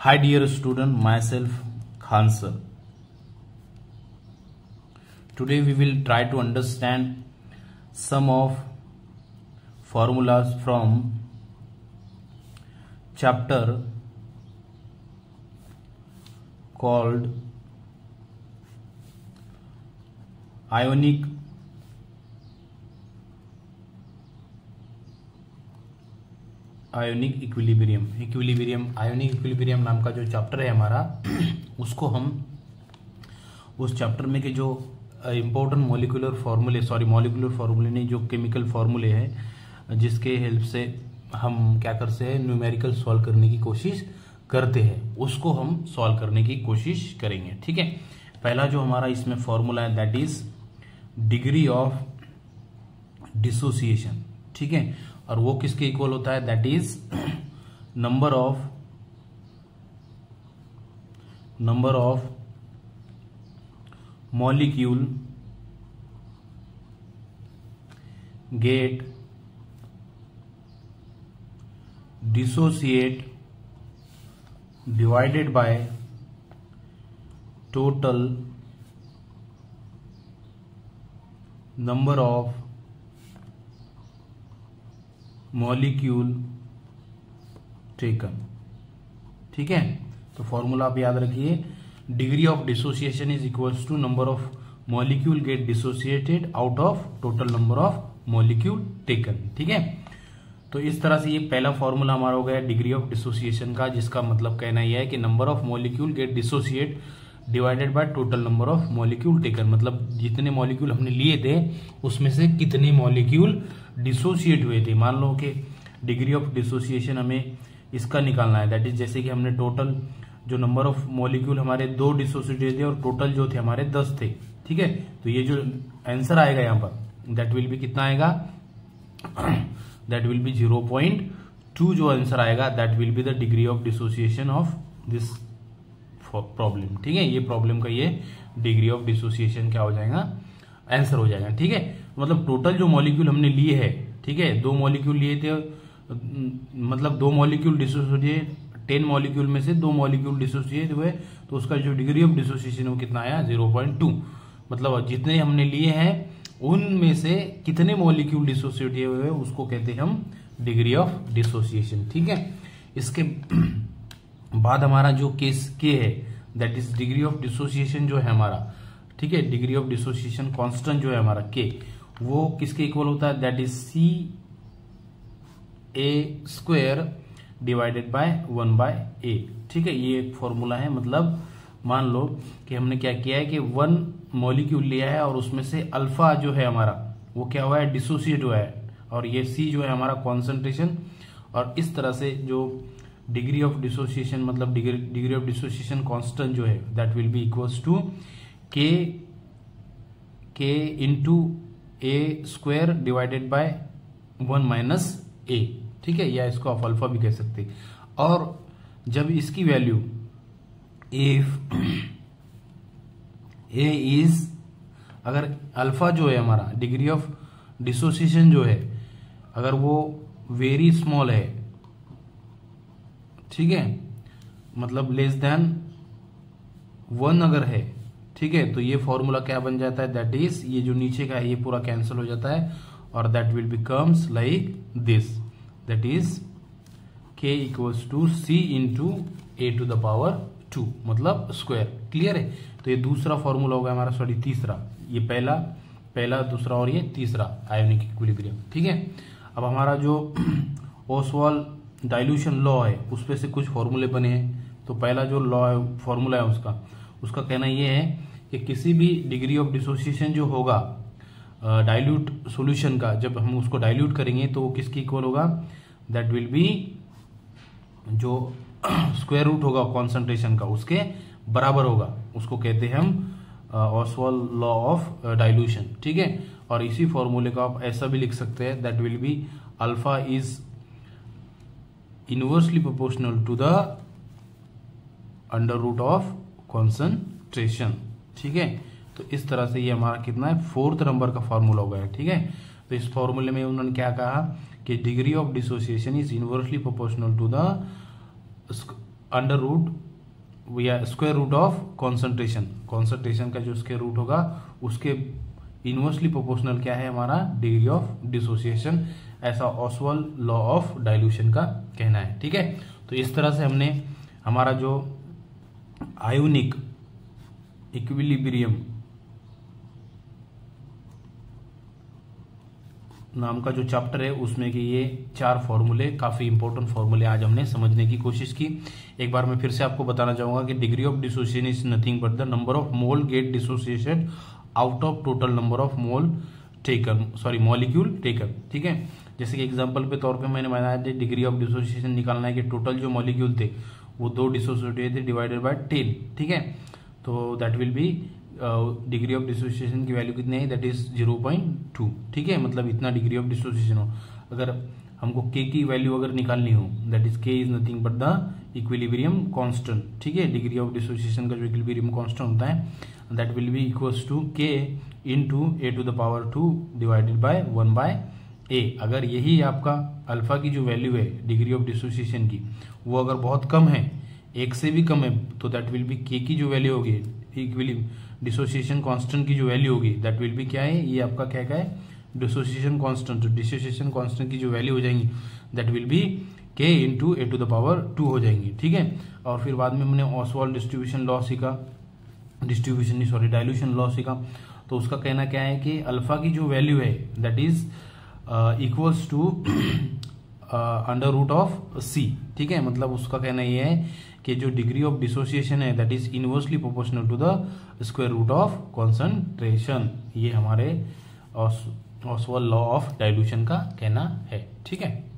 Hi dear student, myself Khan sir. Today we will try to understand some of formulas from chapter called Ionic equilibrium. Ionic equilibrium नाम का जो chapter है हमारा उसको हम उस चैप्टर में के जो इम्पोर्टेंट मॉलिक्यूलर फार्मूले नहीं, जो केमिकल फार्मूले हैं जिसके हेल्प से हम क्या करते हैं, न्यूमेरिकल सॉल्व करने की कोशिश करते हैं, उसको हम सॉल्व करने की कोशिश करेंगे। ठीक है, पहला जो हमारा इसमें फॉर्मूला है that is degree of dissociation. ठीक है, और वो किसके इक्वल होता है, that is number of molecule get dissociate divided by total number of molecule taken. ठीक है, तो फॉर्मूला आप याद रखिए, degree of dissociation is equals to number of molecule get dissociated out of total number of molecule taken. ठीक है, तो इस तरह से ये पहला फॉर्मूला हमारा हो गया डिग्री ऑफ डिसोसिएशन का, जिसका मतलब कहना यह है कि number of molecule get dissociate divided by total number of molecule taken, मतलब जितने मॉलिक्यूल हमने लिए थे उसमें से कितने मॉलिक्यूल डिसोसिएट हुए थे। मान लो कि डिग्री ऑफ डिसोसिएशन हमें इसका निकालना है, दैट इज जैसे कि हमने टोटल जो नंबर ऑफ मॉलिक्यूल हमारे 2 डिसोसिएट हुए थे और टोटल जो थे हमारे 10 थे। ठीक है, तो ये जो आंसर आएगा यहाँ पर दैट विल बी कितना आएगा, दैट विल बी 0.2 जो आंसर आएगा that will be the degree of dissociation of this problem. ठीक है, ये प्रॉब्लम का ये डिग्री ऑफ डिसोसिएशन क्या हो जाएगा, आंसर हो जाएगा। ठीक है, मतलब टोटल जो मॉलिक्यूल हमने लिए है, ठीक है, 2 मॉलिक्यूल लिए थे, मतलब 2 मॉलिक्यूल डिसोसिएट, 10 मॉलिक्यूल में से 2 मॉलिक्यूल डिसोसिएट हुए, तो उसका जो डिग्री ऑफ डिसोसिएशन वो कितना आया, 0.2। मतलब जितने हमने लिए हैं उनमें से कितने मॉलिक्यूल डिसोसिएट हुए उसको कहते हैं हम डिग्री ऑफ डिसोसिएशन। ठीक है, इसके बाद हमारा जो केस के है that is degree of dissociation जो है हमारा, ठीक है, डिग्री ऑफ डिसोसिएशन कांस्टेंट जो है हमारा के, वो किसके इक्वल होता है, that is C A square divided by 1/a। ठीक है, ये एक फॉर्मूला है, मतलब मान लो कि हमने क्या किया है कि 1 मॉलिक्यूल लिया है और उसमें से अल्फा जो है हमारा वो क्या हुआ है, डिसोसिएट हुआ है, और ये सी जो है हमारा कॉन्सेंट्रेशन, और इस तरह से जो डिग्री ऑफ डिसोसिएशन मतलब डिग्री ऑफ डिसोसिएशन कांस्टेंट जो है that will be equals to K into A square divided by 1 - a। ठीक है, या इसको आप अल्फा भी कह सकते हैं। और जब इसकी वैल्यू इफ ए इज, अगर अल्फा जो है हमारा डिग्री ऑफ डिसोसिएशन जो है अगर वो वेरी स्मॉल है, ठीक है, मतलब लेस देन 1 अगर है, ठीक है, तो ये फॉर्मूला क्या बन जाता है, दैट इज ये जो नीचे का है ये पूरा कैंसिल हो जाता है और that will becomes like this, that is k equals to C into a⁻², मतलब स्क्वायर। क्लियर है, तो ये दूसरा फॉर्मूला होगा हमारा, सॉरी तीसरा, ये पहला दूसरा और ये तीसरा आयोनिक इक्विलिब्रियम। ठीक है, अब हमारा जो ओसवाल्ड डाइल्यूशन लॉ है उस पे से कुछ फॉर्मूले बने हैं। तो पहला जो लॉ है, फॉर्मूला है उसका कहना यह है कि किसी भी डिग्री ऑफ डिसोसिएशन जो होगा डाइल्यूट सॉल्यूशन का, जब हम उसको डाइल्यूट करेंगे तो वो किसकी इक्वल होगा, दैट विल बी जो स्क्वायर रूट होगा कॉन्सेंट्रेशन का उसके बराबर होगा, उसको कहते हैं हम ओसवाल्ड लॉ ऑफ डाइल्यूशन। ठीक है, और इसी फॉर्मूले को आप ऐसा भी लिख सकते हैं, that will be alpha is inversely proportional to the under root of concentration. ठीक है, तो इस तरह से ये हमारा कितना है, 4th नंबर का फॉर्मूला हो गया। ठीक है, तो इस फॉर्मूले में उन्होंने क्या कहा कि degree of dissociation is inversely proportional to the under root या square root of concentration, concentration का जो स्क्वायर रूट होगा उसके इनवर्सली प्रोपोर्शनल क्या है हमारा डिग्री ऑफ डिसोसिएशन, ऐसा ऑसवाल्ड लॉ ऑफ डाइल्यूशन का कहना है। ठीक है, तो इस तरह से हमने हमारा जो आयोनिक इक्विलिब्रियम नाम का जो चैप्टर है उसमें कि ये 4 फॉर्मूले, काफी इंपॉर्टेंट फॉर्मूले आज हमने समझने की कोशिश की। एक बार मैं फिर से आपको बताना चाहूंगा कि degree of dissociation is nothing but the number of mole get dissociation out of total number of mole taken, sorry molecule taken. ठीक है, जैसे कि एग्जांपल पे तौर पे मैंने बताया था डिग्री ऑफ डिसोसिएशन निकालना है कि टोटल जो मॉलिक्यूल थे वो 2 डिसोसिएट हुए थे डिवाइडेड बाय 10। ठीक है, तो that will B degree of dissociation की वैल्यू कितनी है, दैट इज 0.2। ठीक है, मतलब इतना डिग्री ऑफ डिसोसिएशन हो। अगर हमको के की वैल्यू अगर निकालनी हो, दैट इज के is nothing but the equilibrium constant. ठीक है, डिग्री ऑफ डिसोसिएशन का जो इक्विलिब्रियम कांस्टेंट होता है that will be equals to K into A to the power 2 divided by 1 by A. अगर यही आपका अल्फा की जो वैल्यू है डिग्री ऑफ डिसोसिएशन की वो अगर बहुत कम है, 1 से भी कम है, तो दैट विल बी के की जो वैल्यू होगी इक्विलिब्रियम डिसोसिएशन कांस्टेंट की जो वैल्यू होगी दैट विल बी क्या है, ये आपका क्या है डिसोसिएशन कांस्टेंट। डिसोसिएशन कांस्टेंट की जो वैल्यू हो जाएंगी that will be K into A to the power 2 हो जाएंगी। ठीक है, और फिर बाद में हमने ऑसवाल्ड डिस्ट्रीब्यूशन लॉ सीखा, डाइल्यूशन लॉ सीखा। तो उसका कहना क्या है कि अल्फा की जो वैल्यू है that is equals to under root of C. ठीक है, मतलब उसका कहना ये है कि जो डिग्री ऑफ डिसोसिएशन है that is inversely proportional to the square root of concentration. ये हमारे ऑसवाल्ड लॉ ऑफ डाइल्यूशन का कहना है। ठीक है।